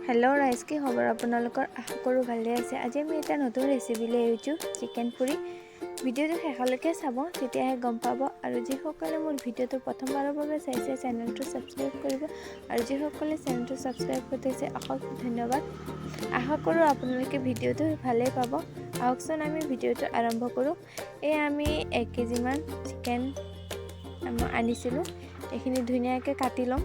Hello rice की खबर আপোনালোকৰ আশা কৰো ভালে আছে। আজি আমি এটা নতুন ৰেচিপি লৈ আহিছো চিকেন পুৰি। ভিডিওটো শেষলৈকে চাব, তেতিয়াহে গম পাব। আৰু যিসকলে মোৰ ভিডিওটো প্ৰথমবাৰৰ বাবে চাইছে চেনেলটো সাবস্ক্ৰাইব কৰিব, আৰু যিসকলে চেনেলটো সাবস্ক্ৰাইব কৰিছে অশেষ ধন্যবাদ। আশা কৰো আপোনালোকে ভিডিওটো ভালে পাব। আহকচোন আমি ভিডিওটো আৰম্ভ কৰো। আমি 1 কেজি মান চিকেন আনিছিলো, এইখিনি ধুনীয়াকৈ কাটি লম।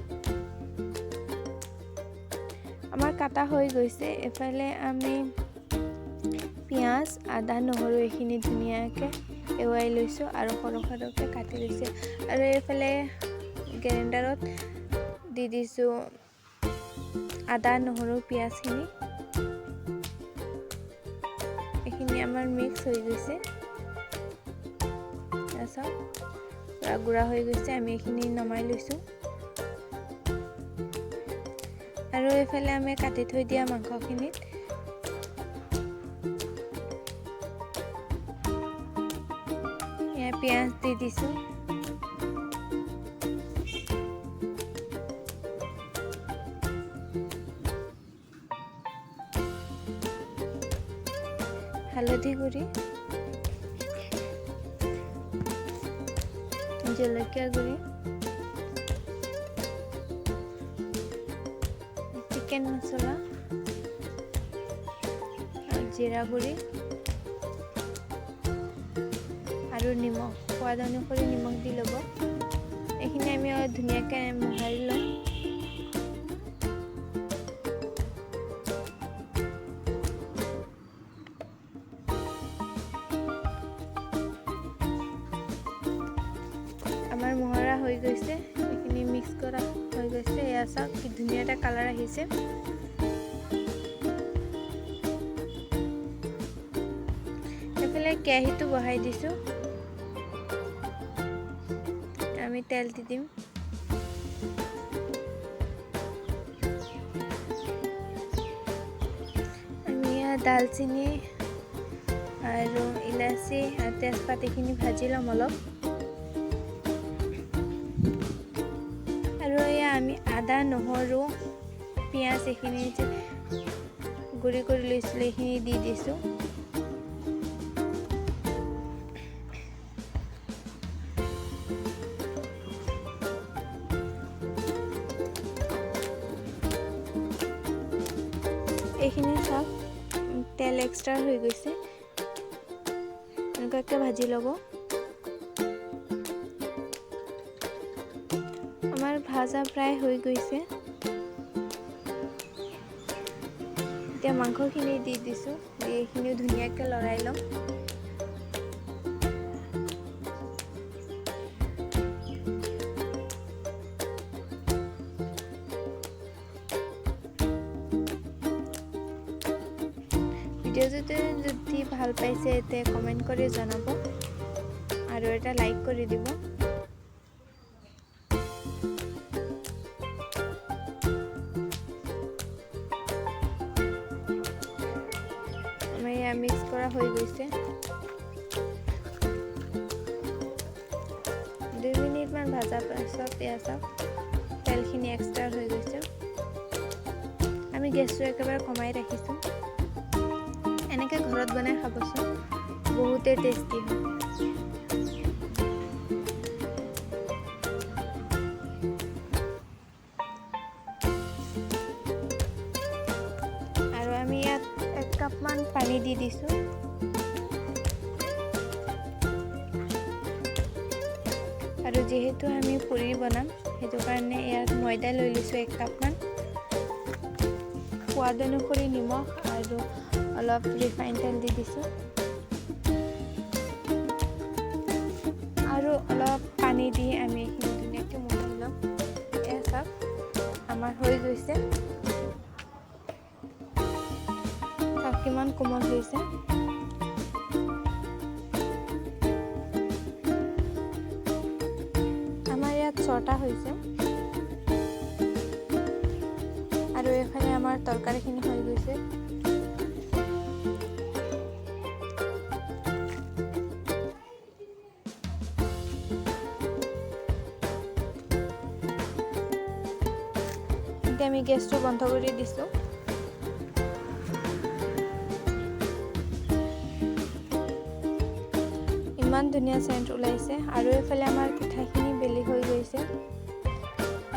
আমাৰ কাটা হৈ গৈছে। এফালে আমি পিঁয়াজ, আদা, নহৰু এইখিনি ধুনীয়াকৈ এৱাই লৈছোঁ আৰু সৰু সৰুকৈ কাটি লৈছোঁ। আৰু এইফালে গ্ৰাইণ্ডাৰত দি দিছোঁ আদা, নহৰু, পিঁয়াজখিনি। এইখিনি আমাৰ মিক্স হৈ গৈছে। চাওক পুৰা গুড়া হৈ গৈছে। আমি এইখিনি নমাই লৈছোঁ। আৰু এইফালে আমি কাটি থৈ দিয়া মাংসখিনিত পিঁয়াজ দি দিছোঁ। হালধি গুড়ি, জলকীয়া গুড়ি, চিকেন মছলা, জিৰা গুড়ি আৰু নিমখ। সোৱাদ অনুসৰি নিমখ দি ল'ব। এইখিনি আমি ধুনীয়াকৈ মোহাৰি ল'ম। আমাৰ মোহৰা হৈ গৈছে, এইখিনি মিক্স কৰা হৈ গৈছে। এয়া চাওক কি ধুনীয়া এটা কালাৰ আহিছে। এইফালে কেৰাহীটো বহাই দিছোঁ। আমি তেল দি দিম। আমি দালচিনি আৰু ইলাচি আৰু তেজপাত এইখিনি ভাজি ল'ম অলপ। আৰু আমি আদা, নহৰু, পিঁয়াজ এইখিনি যে গুড়ি কৰি লৈছিলোঁ এইখিনি দি দিছোঁ। এইখিনি চাওক তেল এক্সট্ৰা হৈ গৈছে। এনেকুৱাকৈ ভাজি ল'ব। আমাৰ ভাজা প্ৰায় হৈ গৈছে। এতিয়া মাংসখিনি দি দিছোঁ। এইখিনিও ধুনীয়াকৈ লৰাই ল'ম। ভিডিওটো যদি ভাল পাইছে এতিয়া কমেণ্ট কৰি জনাব আৰু এটা লাইক কৰি দিব। আমাৰ এয়া মিক্স কৰা হৈ গৈছে। 2 মিনিটমান ভাজাৰ পাছত এয়া চাওক তেলখিনি এক্সট্ৰা হৈ গৈছে। আমি গেছটো একেবাৰে কমাই ৰাখিছোঁ। এনেকৈ ঘৰত বনাই খাবচোন, বহুতেই টেষ্টি হয়। আৰু আমি ইয়াত 1 কাপমান পানী দি দিছোঁ। আৰু যিহেতু আমি পুৰি বনাম সেইটো কাৰণে ইয়াত ময়দা লৈ লৈছোঁ 1 কাপমান। সোৱাদ অনুসৰি নিমখ আৰু অলপ ৰিফাইন তেল দি দিছোঁ। আৰু অলপ পানী দি আমি এইখিনি ধুনীয়াকৈ মোহাৰি ল'ম। এয়া চাওক আমাৰ হৈ গৈছে। চাওক কিমান কোমল হৈছে। আমাৰ ইয়াত 6টা হৈছে। আৰু এইফালে আমাৰ তৰকাৰীখিনি হৈ গৈছে। এতিয়া আমি গেছটো বন্ধ কৰি দিছোঁ। ইমান ধুনীয়া চেণ্ট ওলাইছে আৰু এইফালে আমাৰ পিঠাখিনি বেলি হৈ গৈছে।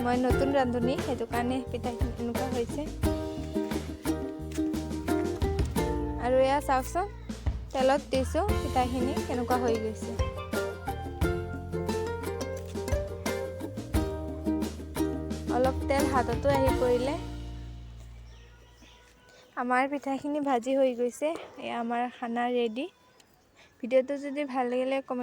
মই নতুন ৰান্ধনি, সেইটো কাৰণে পিঠাখিনি এনেকুৱা হৈছে। আৰু এয়া চাওকচোন, তেলত দিছোঁ পিঠাখিনি কেনেকুৱা হৈ গৈছে। অলপ তেল হাততো আহি পৰিলে। আমাৰ পিঠাখিনি ভাজি হৈ গৈছে। এয়া আমাৰ খানা ৰেডি। ভিডিঅ'টো যদি ভাল লাগিলে কমেণ্ট